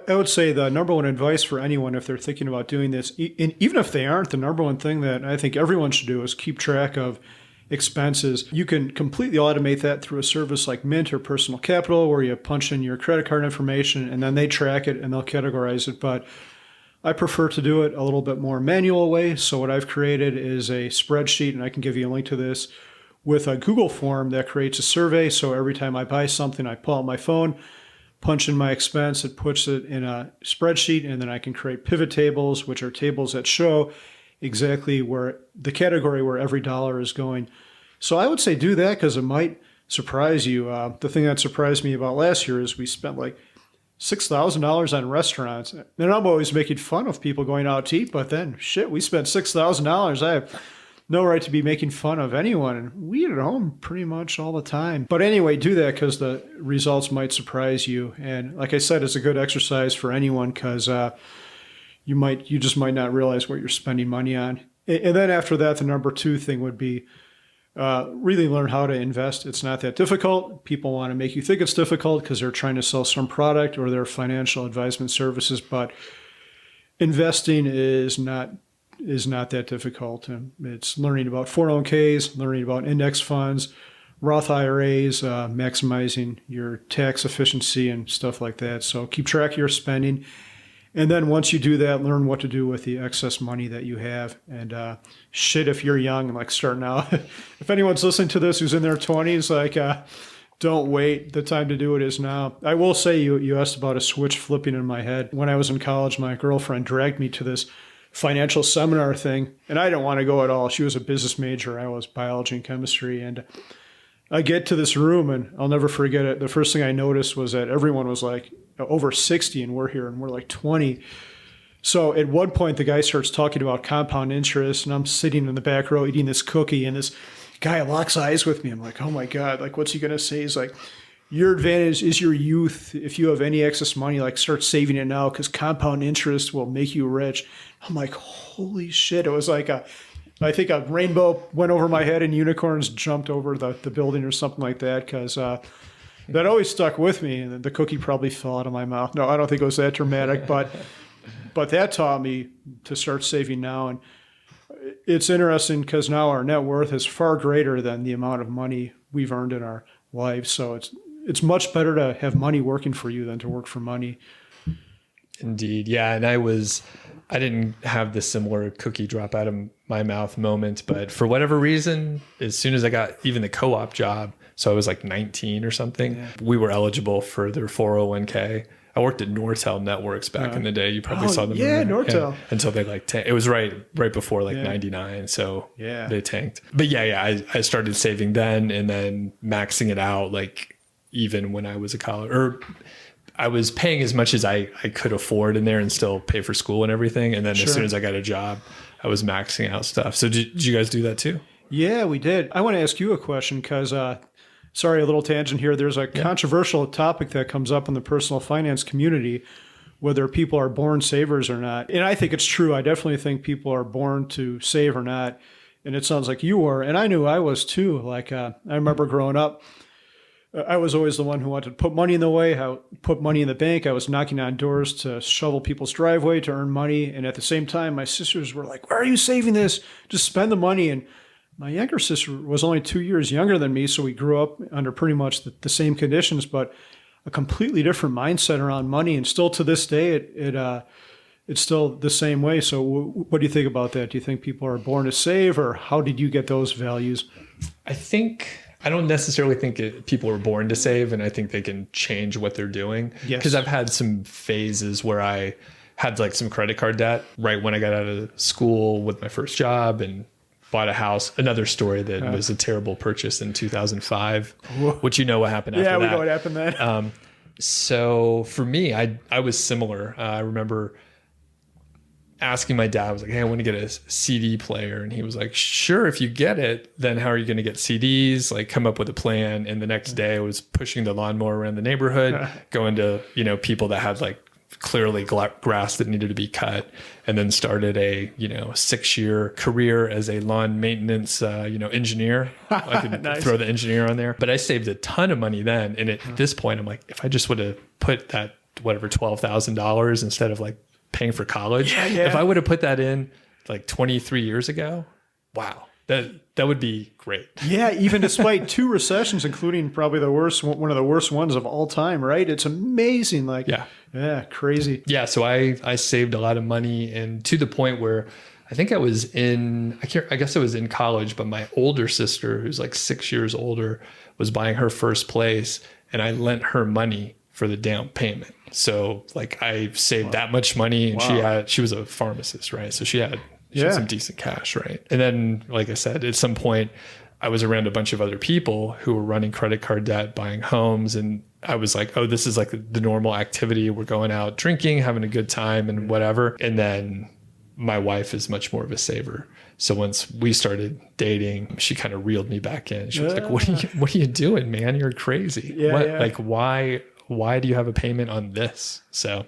I would say the number one advice for anyone if they're thinking about doing this, and even if they aren't, the number one thing that I think everyone should do is keep track of expenses. You can completely automate that through a service like Mint or Personal Capital, where you punch in your credit card information and then they track it and they'll categorize it. But I prefer to do it a little bit more manual way. So what I've created is a spreadsheet, and I can give you a link to this, with a Google form that creates a survey. So every time I buy something, I pull out my phone, punch in my expense, it puts it in a spreadsheet, and then I can create pivot tables, which are tables that show exactly where the category where every dollar is going. So I would say do that because it might surprise you. The thing that surprised me about last year is we spent like $6,000 on restaurants. And I'm always making fun of people going out to eat, but then shit, we spent $6,000. I have no right to be making fun of anyone. And we eat at home pretty much all the time. But anyway, do that because the results might surprise you. And like I said, it's a good exercise for anyone because you just might not realize what you're spending money on. And then after that, the number two thing would be really learn how to invest. It's not that difficult. People want to make you think it's difficult because they're trying to sell some product or their financial advisement services, but investing is not that difficult. And it's learning about 401ks, learning about index funds, Roth IRAs, maximizing your tax efficiency and stuff like that. So keep track of your spending. And then once you do that, learn what to do with the excess money that you have. And shit, if you're young and like starting out, if anyone's listening to this who's in their 20s, like don't wait. The time to do it is now. I will say you asked about a switch flipping in my head. When I was in college, my girlfriend dragged me to this financial seminar thing, and I didn't want to go at all. She was a business major. I was biology and chemistry. And I get to this room, and I'll never forget it. The first thing I noticed was that everyone was like over 60, and we're here, and we're like 20. So at one point, the guy starts talking about compound interest, and I'm sitting in the back row eating this cookie, and this guy locks eyes with me. I'm like, oh my God, like, what's he going to say? He's like, your advantage is your youth. If you have any excess money, like start saving it now because compound interest will make you rich. I'm like, holy shit. It was like I think a rainbow went over my head and unicorns jumped over the building or something like that because that always stuck with me. And the cookie probably fell out of my mouth. No, I don't think it was that dramatic, but that taught me to start saving now. And it's interesting because now our net worth is far greater than the amount of money we've earned in our lives. So it's much better to have money working for you than to work for money. Indeed. Yeah. And I didn't have the similar cookie drop out of my mouth moment, but for whatever reason, as soon as I got even the co-op job, so I was like 19 or something, we were eligible for their 401k. I worked at Nortel Networks back in the day. You probably saw them. Yeah, Nortel. Yeah, until they like it was right before like 99. So they tanked. But I started saving then and then maxing it out like even when I was a college or I was paying as much as I could afford in there and still pay for school and everything. And then as soon as I got a job, I was maxing out stuff. So did you guys do that too? Yeah, we did. I want to ask you a question because sorry, a little tangent here. There's a controversial topic that comes up in the personal finance community, whether people are born savers or not. And I think it's true. I definitely think people are born to save or not. And it sounds like you were. And I knew I was too. Like I remember growing up, I was always the one who wanted to put money in the way, put money in the bank. I was knocking on doors to shovel people's driveway to earn money. And at the same time, my sisters were like, why are you saving this? Just spend the money. And my younger sister was only 2 years younger than me, so we grew up under pretty much the same conditions, but a completely different mindset around money. And still to this day, it's still the same way. So what do you think about that? Do you think people are born to save, or how did you get those values? I don't necessarily think people are born to save, and I think they can change what they're doing. Yes. Because I've had some phases where I had like some credit card debt right when I got out of school with my first job and bought a house. Another story that was a terrible purchase in 2005, which you know what happened after that. Yeah, we know what happened then. So for me, I was similar. I remember asking my dad, I was like, hey, I want to get a CD player. And he was like, sure, if you get it, then how are you going to get CDs? Like come up with a plan. And the next day I was pushing the lawnmower around the neighborhood, going to, people that had like clearly grass that needed to be cut, and then started a 6-year career as a lawn maintenance engineer. I could throw the engineer on there, but I saved a ton of money then. And at this point I'm like, if I just would have put that whatever, $12,000 instead of like paying for college. Yeah, yeah. If I would have put that in like 23 years ago, wow, that would be great. Yeah, even despite 2 recessions, including probably one of the worst ones of all time, right? It's amazing. Like, yeah, crazy. Yeah, so I saved a lot of money, and to the point where I think I was I guess I was in college, but my older sister, who's like 6 years older, was buying her first place, and I lent her money for the down payment. So like I saved that much money, and she was a pharmacist, right? So she had some decent cash, right? And then, like I said, at some point I was around a bunch of other people who were running credit card debt, buying homes. And I was like, oh, this is like the normal activity. We're going out drinking, having a good time and whatever. And then my wife is much more of a saver. So once we started dating, she kind of reeled me back in. She was like, what are you doing, man? You're crazy. Like, why do you have a payment on this? So